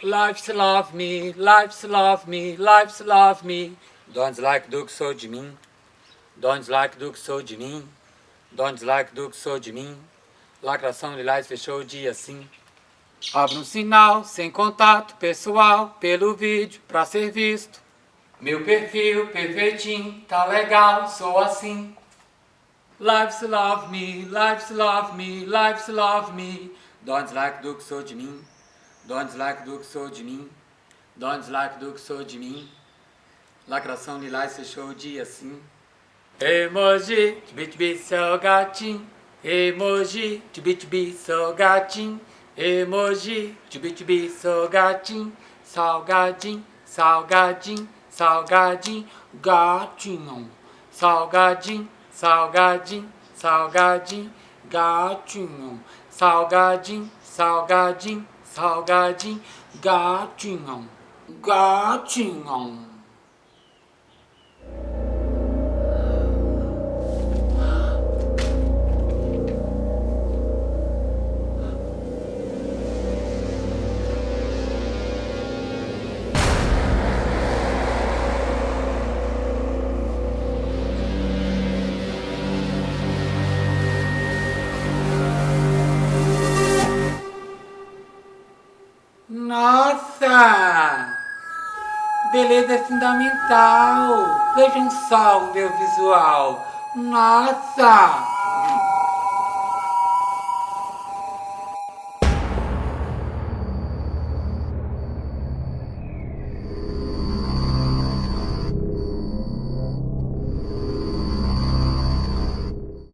Life's love me, life's love me, life's love me. Dons like do que sou de mim. Dons like do que sou de mim. Dons like do que sou de mim. Lacração Lilás fechou o dia assim. Abra um sinal, sem contato pessoal, pelo vídeo pra ser visto. Meu perfil perfeitinho, tá legal, sou assim. Life's love me, life's love me, life's love me. Dons like do que sou de mim. Dons like do que sou de mim. Dons like do que sou de mim. Lacração Lilás fechou o dia assim. Emoji, tibitibi, seu gatinho. Emoji, tibitibi, seu gatinho. Emoji, tibitibi, seu gatinho. Salgadinho, salgadinho, salgadinho, gatinho. Salgadinho, salgadinho, salgadinho, gatinho. Salgadinho, salgadinho, salgadinho, gatinho. Gatinho. Nossa! Beleza é fundamental. Vejam só o meu visual. Nossa!